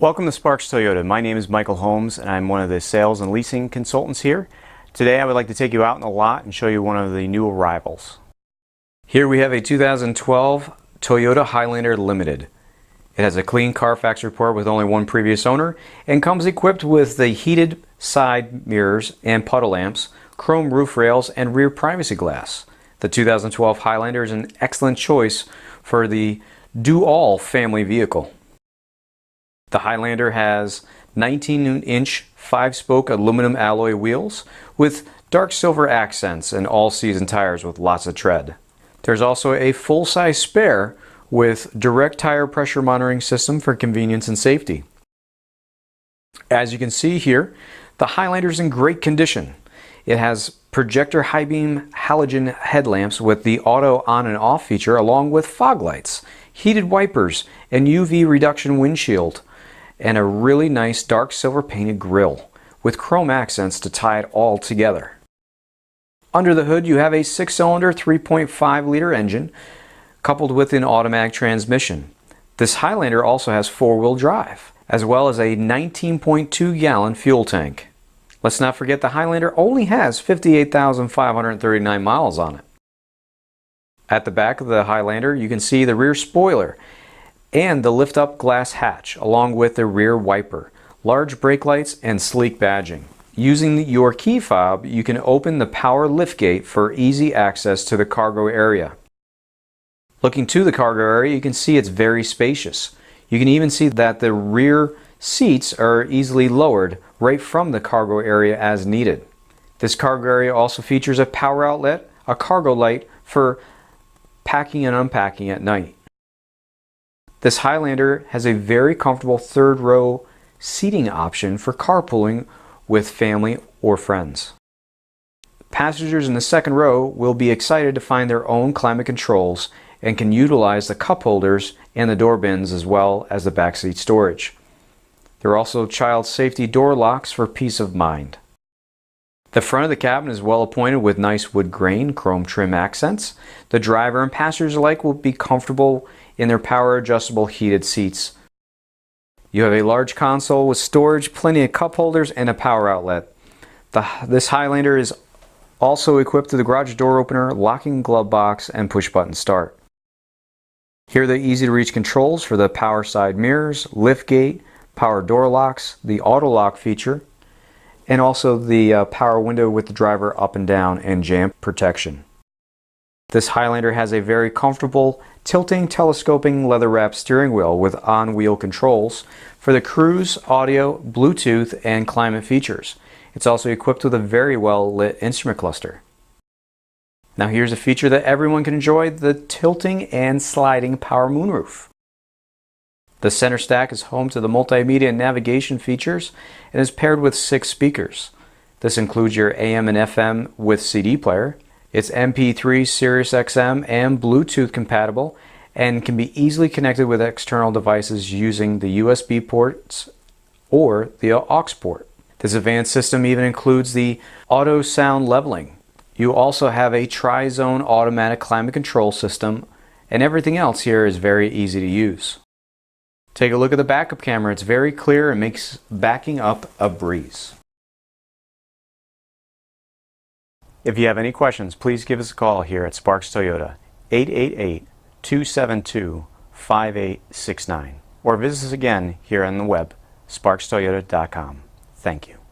Welcome to Sparks Toyota. My name is Michael Holmes and I'm one of the sales and leasing consultants here. Today I would like to take you out in the lot and show you one of the new arrivals. Here we have a 2012 Toyota Highlander Limited. It has a clean Carfax report with only one previous owner and comes equipped with the heated side mirrors and puddle lamps, chrome roof rails, and rear privacy glass. The 2012 Highlander is an excellent choice for the do-all family vehicle. The Highlander has 19-inch 5-spoke aluminum alloy wheels with dark silver accents and all-season tires with lots of tread. There's also a full-size spare with direct tire pressure monitoring system for convenience and safety. As you can see here, the Highlander is in great condition. It has projector high beam halogen headlamps with the auto on and off feature, along with fog lights, heated wipers, and UV reduction windshield, and a really nice dark silver painted grille with chrome accents to tie it all together. Under the hood you have a 6-cylinder 3.5 liter engine coupled with an automatic transmission. This Highlander also has 4-wheel drive, as well as a 19.2 gallon fuel tank. Let's not forget the Highlander only has 58,539 miles on it. At the back of the Highlander you can see the rear spoiler and the lift-up glass hatch, along with the rear wiper, large brake lights, and sleek badging. Using your key fob, you can open the power liftgate for easy access to the cargo area. Looking to the cargo area, you can see it's very spacious. You can even see that the rear seats are easily lowered right from the cargo area as needed. This cargo area also features a power outlet, a cargo light for packing and unpacking at night. This Highlander has a very comfortable third row seating option for carpooling with family or friends. Passengers in the second row will be excited to find their own climate controls and can utilize the cup holders and the door bins as well as the backseat storage. There are also child safety door locks for peace of mind. The front of the cabin is well appointed with nice wood grain chrome trim accents. The driver and passengers alike will be comfortable in their power adjustable heated seats. You have a large console with storage, plenty of cup holders, and a power outlet. This Highlander is also equipped with a garage door opener, locking glove box, and push button start. Here are the easy to reach controls for the power side mirrors, liftgate, power door locks, the auto lock feature, and also the power window with the driver up and down and jam protection. This Highlander has a very comfortable tilting telescoping leather wrapped steering wheel with on-wheel controls for the cruise, audio, Bluetooth, and climate features. It's also equipped with a very well lit instrument cluster. Now here's a feature that everyone can enjoy, the tilting and sliding power moonroof. The center stack is home to the multimedia and navigation features and is paired with 6 speakers. This includes your AM and FM with CD player. It's MP3, Sirius XM, and Bluetooth compatible and can be easily connected with external devices using the USB ports or the aux port. This advanced system even includes the auto sound leveling. You also have a tri-zone automatic climate control system, and everything else here is very easy to use. Take a look at the backup camera. It's very clear and makes backing up a breeze. If you have any questions, please give us a call here at Sparks Toyota, 888-272-5869, or visit us again here on the web, sparkstoyota.com. Thank you.